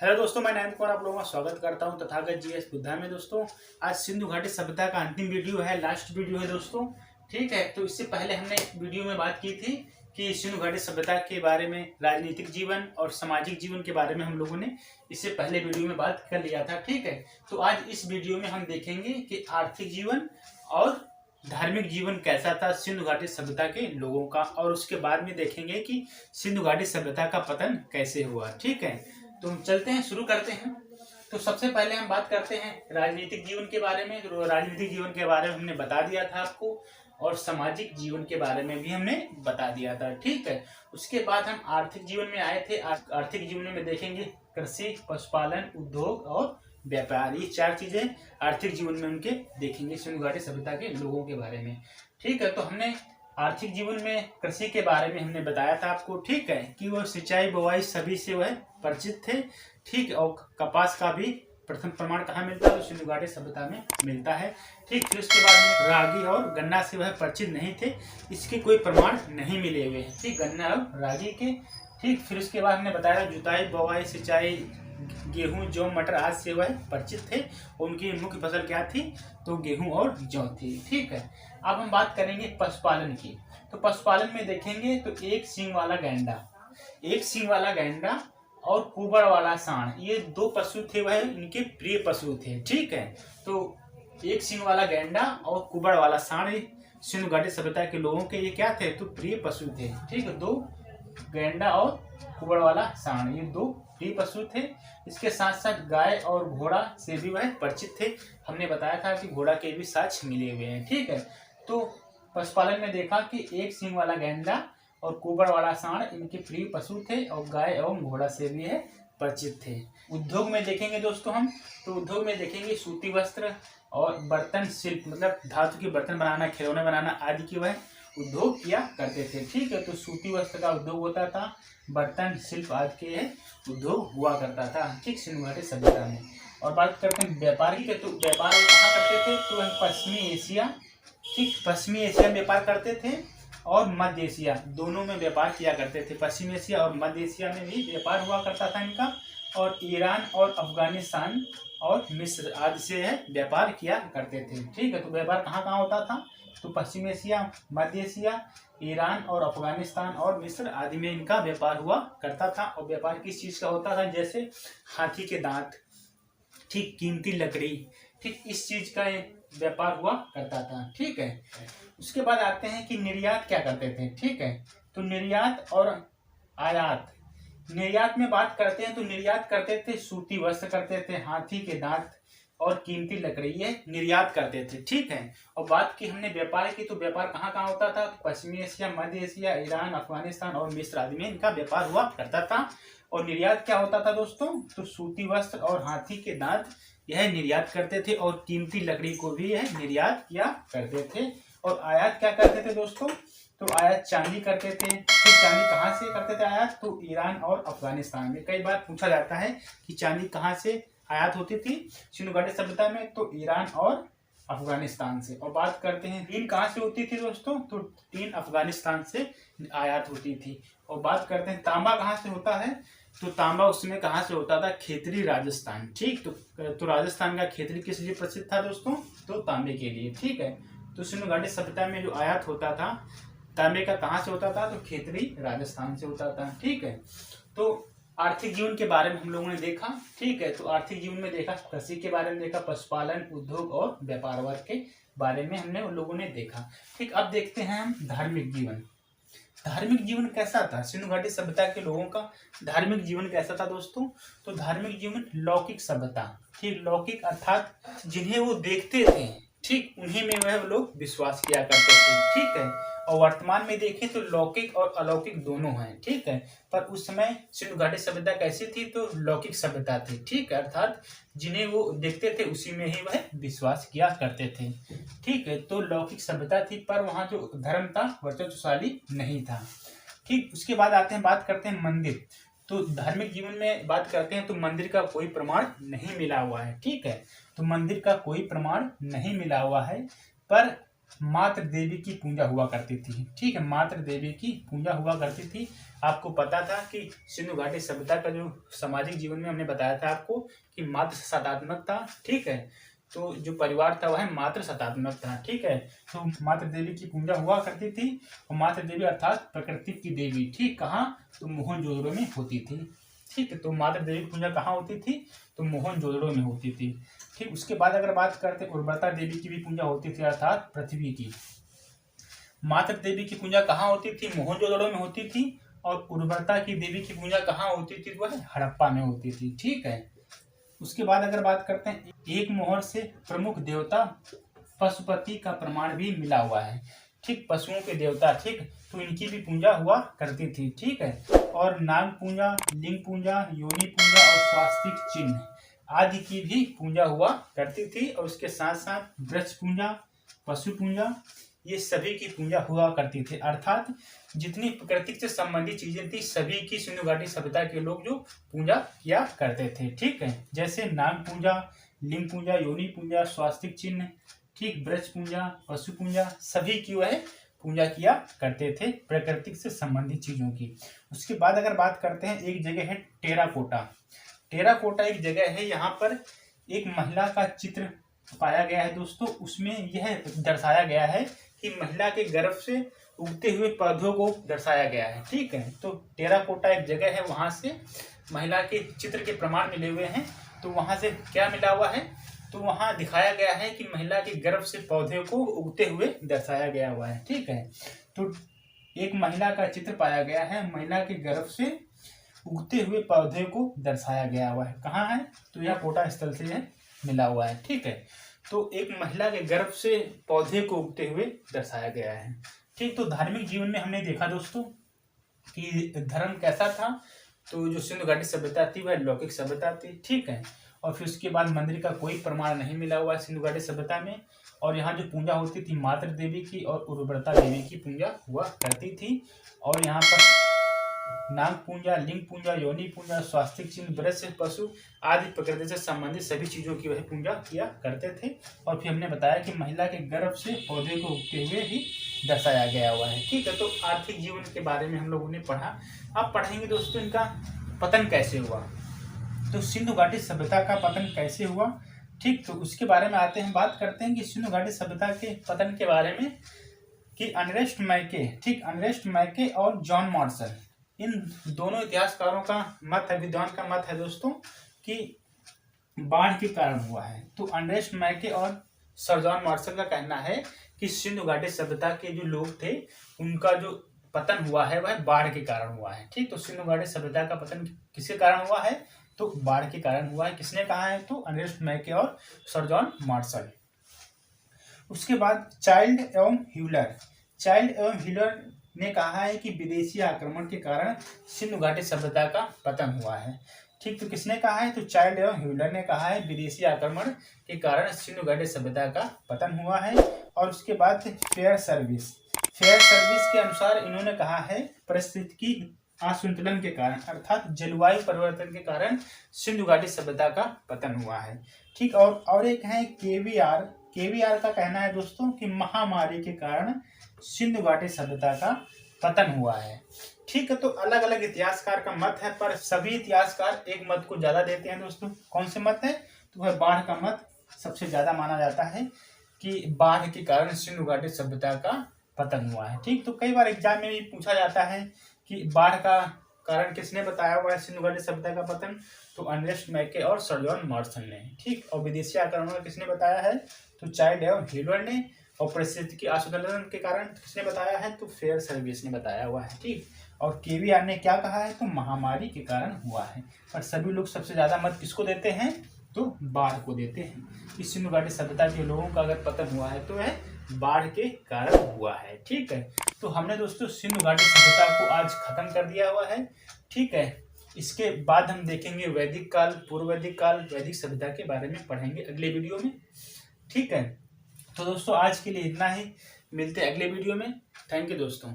Hello दोस्तों, मैं नयन कुमार आप लोगों का स्वागत करता हूं तथागत जीएस बुद्धा में। दोस्तों आज सिंधु घाटी सभ्यता का अंतिम वीडियो है, लास्ट वीडियो है दोस्तों। ठीक है, तो इससे पहले हमने वीडियो में बात की थी कि सिंधु घाटी सभ्यता के बारे में, राजनीतिक जीवन और सामाजिक जीवन के बारे में हम लोगों ने इससे पहले वीडियो में बात कर लिया था। ठीक है, तो आज इस वीडियो में हम देखेंगे कि आर्थिक जीवन और धार्मिक जीवन कैसा था सिंधु घाटी सभ्यता के लोगों का, और उसके बाद में देखेंगे कि सिंधु घाटी सभ्यता का पतन कैसे हुआ। ठीक है, तो हम चलते हैं, शुरू करते हैं। तो सबसे पहले हम बात करते हैं राजनीतिक जीवन के बारे में। तो राजनीतिक जीवन के बारे में हमने बता दिया था आपको, और सामाजिक जीवन के बारे में भी हमने बता दिया था। ठीक है, उसके बाद हम आर्थिक जीवन में आए थे। आर्थिक जीवन में देखेंगे कृषि, पशुपालन, उद्योग और व्यापार, ये चार चीजें आर्थिक जीवन में उनके देखेंगे सिंधु घाटी सभ्यता के लोगों के बारे में। ठीक है, तो हमने आर्थिक जीवन में कृषि के बारे में हमने बताया था आपको। ठीक है, कि वह सिंचाई बुवाई सभी से वह परिचित थे। ठीक है, और कपास का भी प्रथम प्रमाण कहाँ मिलता है? तो सिंधु घाटी सभ्यता में मिलता है। ठीक, फिर उसके बाद में रागी और गन्ना से वह परिचित नहीं थे, इसके कोई प्रमाण नहीं मिले हुए हैं। ठीक, गन्ना और रागी के। ठीक, फिर उसके बाद हमने बताया जुताई बुवाई सिंचाई गेहूं जौ मटर आदि से वह परिचित थे। उनकी मुख्य फसल क्या थी? तो गेहूं और जौ थी। ठीक है, अब हम बात करेंगे पशुपालन की। तो पशुपालन में देखेंगे तो एक सींग वाला गैंडा और कुबड़ वाला सांड, ये दो पशु थे, वह इनके प्रिय पशु थे। ठीक है, तो एक सींग वाला गैंडा और कुबड़ वाला सांड सिंधु घाटी सभ्यता के लोगों के ये क्या थे? तो प्रिय पशु थे। ठीक है, दो गैंडा और कुबड़ वाला सांड, ये दो प्रिय पशु थे। इसके साथ साथ गाय और घोड़ा से भी वह परिचित थे। हमने बताया था कि घोड़ा के भी साक्ष्य मिले हुए हैं। ठीक है, तो पशुपालन में देखा कि एक सींग वाला गैंडा और कुबड़ वाला सांड इनके प्रिय पशु थे, और गाय एवं घोड़ा से भी है परिचित थे। उद्योग में देखेंगे दोस्तों हम, तो उद्योग में देखेंगे सूती वस्त्र और बर्तन शिल्प, मतलब धातु के बर्तन बनाना, खिलौने बनाना आदि की वह उद्योग किया करते थे। ठीक है, तो सूती वस्त्र का उद्योग होता था, बर्तन शिल्प आदि के उद्योग हुआ करता था। ठीक, सिंधु घाटी सभ्यता में। और बात करते हैं व्यापार की, तो व्यापार कहाँ करते थे? तो वह पश्चिमी एशिया, ठीक, पश्चिमी एशिया में व्यापार करते थे और मध्य एशिया, दोनों में व्यापार किया करते थे। पश्चिम एशिया और मध्य एशिया में भी व्यापार हुआ करता था इनका, और ईरान और अफगानिस्तान और मिस्र आदि से व्यापार किया करते थे। ठीक है, तो व्यापार कहाँ कहाँ होता था? तो पश्चिम एशिया, मध्य एशिया, ईरान और अफगानिस्तान और मिस्र आदि में इनका व्यापार हुआ करता था। और व्यापार किस चीज का होता था? जैसे हाथी के दांत, ठीक, कीमती लकड़ी, ठीक, इस चीज का व्यापार हुआ करता था। ठीक है, उसके बाद आते हैं कि निर्यात क्या करते थे। ठीक है, तो निर्यात और आयात। निर्यात में बात करते हैं तो निर्यात करते थे सूती वस्त्र करते थे, हाथी के दांत और कीमती लकड़ी, ये निर्यात करते थे। ठीक है, और बात की हमने व्यापार की, तो व्यापार कहाँ कहाँ होता था? तो पश्चिमी एशिया, मध्य एशिया, ईरान, अफगानिस्तान और मिस्र आदि में इनका व्यापार हुआ करता था। और निर्यात क्या होता था दोस्तों? तो सूती वस्त्र और हाथी के दांत यह निर्यात करते थे, और कीमती लकड़ी को भी यह निर्यात किया करते थे। और आयात क्या करते थे दोस्तों? तो आयात चांदी करते थे। फिर चांदी कहाँ से करते थे आयात? तो ईरान और अफगानिस्तान में। कई बार पूछा जाता है कि चांदी कहाँ से आयात होती थी सिंधु घाटी सभ्यता में? तो ईरान और अफगानिस्तान से। और बात करते हैं टीन कहाँ से होती थी दोस्तों? तो टीन अफगानिस्तान से आयात होती थी। और बात करते हैं तांबा कहाँ से होता है? तो तांबा उसमें कहाँ से होता था? खेतरी राजस्थान। ठीक, तो राजस्थान का खेतरी किस लिए प्रसिद्ध था दोस्तों? तो तांबे के लिए। ठीक है, तो सिंधु घाटी सभ्यता में जो आयात होता था तांबे का कहाँ से होता था? तो खेतरी राजस्थान से होता था। ठीक है, तो आर्थिक जीवन के बारे में हम लोगों ने देखा। ठीक है, तो आर्थिक जीवन में देखा, कृषि के बारे में देखा, पशुपालन, उद्योग और व्यापार वर्ग के बारे में हमने उन लोगों ने देखा। ठीक, अब देखते हैं हम धार्मिक जीवन। धार्मिक जीवन कैसा था सिंधु घाटी सभ्यता के लोगों का? धार्मिक जीवन कैसा था दोस्तों? तो धार्मिक जीवन लौकिक सभ्यता। ठीक, लौकिक अर्थात जिन्हें वो देखते थे, ठीक, उन्हीं में वह लोग विश्वास किया करते थे। ठीक है, और वर्तमान में देखें तो लौकिक और अलौकिक दोनों हैं। ठीक है, पर उस समय सिंधु घाटी सभ्यता कैसी थी? तो लौकिक सभ्यता थी। ठीक है, अर्थात जिन्हें वो देखते थे उसी में ही वह विश्वास किया करते थे। ठीक है, तो लौकिक सभ्यता थी, पर वहाँ जो धर्म था वर्चस्वशाली नहीं था। ठीक, उसके बाद आते हैं, बात करते हैं मंदिर। तो धार्मिक जीवन में बात करते हैं तो मंदिर का कोई प्रमाण नहीं मिला हुआ है। ठीक है, तो मंदिर का कोई प्रमाण नहीं मिला हुआ है, पर मातृ देवी की पूजा हुआ करती थी। ठीक है, मातृ देवी की पूजा हुआ करती थी। आपको पता था कि सिंधु घाटी सभ्यता का जो सामाजिक जीवन में हमने बताया था आपको कि मातृ सत्तात्मक था। ठीक है, तो जो परिवार था वह मातृ सत्तात्मक था। ठीक है, तो मातृ देवी की पूजा हुआ करती थी और मातृ देवी अर्थात प्रकृति की देवी, ठीक, कहाँ, तो मोहनजोदड़ो में होती थी। ठीक है, तो मातृ देवी की पूजा कहाँ होती थी, तो मोहनजोदड़ो में होती थी। ठीक, उसके बाद अगर बात करते उर्वरता देवी की भी पूजा होती थी अर्थात पृथ्वी की। मातृ देवी की पूजा कहाँ होती थी, मोहनजोदड़ो में होती थी, और उर्वरता की देवी की पूजा कहाँ होती थी, वह हड़प्पा में होती थी। ठीक है, उसके बाद अगर बात करते हैं एक मोहर से प्रमुख देवता पशुपति का प्रमाण भी मिला हुआ है। ठीक, पशुओं के देवता, ठीक, तो इनकी भी पूजा हुआ करती थी। ठीक है, और नाग पूजा, लिंग पूजा, योनि पूजा और स्वास्तिक चिन्ह आदि की भी पूजा हुआ करती थी। और उसके साथ साथ वृक्ष पूजा, पशु पूजा, ये सभी की पूजा हुआ करती थी। अर्थात जितनी प्रकृति से संबंधित चीजें थी सभी की सिंधु घाटी सभ्यता के लोग जो पूजा किया करते थे। ठीक है, जैसे नाग पूजा, लिंग पूजा, योनि पूजा, स्वास्तिक चिन्ह, ठीक, वृक्ष पूजा, पशु पूजा, सभी की वह पूजा किया करते थे प्रकृति से संबंधित चीजों की। उसके बाद अगर बात करते हैं एक जगह है टेराकोटा। टेराकोटा एक जगह है, यहाँ पर एक महिला का चित्र पाया गया है दोस्तों। उसमें यह दर्शाया गया है कि महिला के गर्भ से उगते हुए पौधों को दर्शाया गया है। ठीक है, तो टेराकोटा एक जगह है, वहां से महिला के चित्र के प्रमाण मिले हुए हैं। तो वहां से क्या मिला हुआ है, तो वहां दिखाया गया है कि महिला के गर्भ से पौधे को उगते हुए दर्शाया गया हुआ है। ठीक है, तो एक महिला का चित्र पाया गया है, महिला के गर्भ से उगते हुए पौधे को दर्शाया गया हुआ है। कहाँ है, तो यह कोटा स्थल से यह मिला हुआ है। ठीक है, तो एक महिला के गर्भ से पौधे को उगते हुए दर्शाया गया है। ठीक, तो धार्मिक जीवन में हमने देखा दोस्तों कि धर्म कैसा था, तो जो सिंधु घाटी सभ्यता थी वह लौकिक सभ्यता थी। ठीक है, और फिर उसके बाद मंदिर का कोई प्रमाण नहीं मिला हुआ है सिंधु घाटी सभ्यता में। और यहाँ जो पूजा होती थी मातृ देवी की और उर्वरता देवी की पूजा हुआ करती थी। और यहाँ पर नाग पूजा, लिंग पूजा, योनि पूजा, स्वास्तिक चिन्ह, वृक्ष, पशु आदि प्रकृति से संबंधित सभी चीजों की वह पूजा किया करते थे। और फिर हमने बताया कि महिला के गर्भ से पौधे को उगते हुए भी दर्शाया गया हुआ है। ठीक है, तो आर्थिक जीवन के बारे में हम लोगों ने पढ़ा। अब पढ़ेंगे दोस्तों इनका पतन कैसे हुआ, तो सिंधु घाटी सभ्यता का पतन कैसे हुआ। ठीक, तो उसके बारे में आते हैं, बात करते हैं कि सिंधु घाटी सभ्यता के पतन के बारे में कि अर्नेस्ट मैके, ठीक, अर्नेस्ट मैके और जॉन मार्शल, इन दोनों इतिहासकारों का मत है, विद्वान का मत है दोस्तों कि बाढ़ के कारण हुआ है। तो अर्नेस्ट मैके और सर जॉन मार्शल का कहना है कि सिंधु घाटी सभ्यता के जो लोग थे उनका जो पतन हुआ है वह बाढ़ के कारण हुआ है। ठीक, तो सिंधु घाटी सभ्यता का पतन किसके कारण हुआ है, तो बाढ़ के कारण हुआ है। किसने कहा है, तो अर्नेस्ट मैके और सर जॉन मार्शल। उसके बाद चाइल्ड एवं ह्यूलर ने कहा है कि विदेशी आक्रमण के कारण सिंधु घाटी सभ्यता का पतन हुआ है। ठीक, तो किसने कहा है, तो चाइल्ड एवं ह्यूलर ने कहा है विदेशी आक्रमण के कारण सिंधु घाटी सभ्यता का पतन हुआ है। और उसके बाद फेयर सर्विस के अनुसार इन्होंने कहा है परिस्थितिकी असंतुलन के कारण अर्थात जलवायु परिवर्तन के कारण सिंधु घाटी सभ्यता का पतन हुआ है। ठीक, और एक है केवीआर का कहना है दोस्तों कि महामारी के कारण सिंधु घाटी सभ्यता का पतन हुआ है। ठीक है, तो अलग अलग इतिहासकार का मत है, पर सभी इतिहासकार एक मत को ज्यादा देते हैं दोस्तों। कौन से मत है, तो वह बाढ़ का मत सबसे ज्यादा माना जाता है कि बाढ़ के कारण सिंधु घाटी सभ्यता का पतन हुआ है। ठीक, तो कई बार एग्जाम में भी पूछा जाता है कि बाढ़ का कारण किसने बताया हुआ है सिंधु घाटी सभ्यता का पतन, तो अर्नेस्ट मैके और सर जॉन मार्शल ने। ठीक, और विदेशी आक्रमण किसने बताया है, तो चाइल्ड एवं ह्यूलर ने। और परिस्थितिकी असंतुलन के कारण किसने बताया है, तो फेयर सर्विस ने बताया हुआ है। ठीक, और केवीआर ने क्या कहा है, तो महामारी के कारण हुआ है। पर सभी लोग सबसे ज्यादा मत किसको देते हैं, तो बाढ़ को देते हैं कि सिंधु घाटी सभ्यता के लोगों का अगर पतन हुआ है तो वह बाढ़ के कारण हुआ है। ठीक है, तो हमने दोस्तों सिंधु घाटी सभ्यता को आज खत्म कर दिया हुआ है। ठीक है, इसके बाद हम देखेंगे वैदिक काल, पूर्व वैदिक काल, वैदिक सभ्यता के बारे में पढ़ेंगे अगले वीडियो में। ठीक है, तो दोस्तों आज के लिए इतना ही, मिलते हैं अगले वीडियो में। थैंक यू दोस्तों।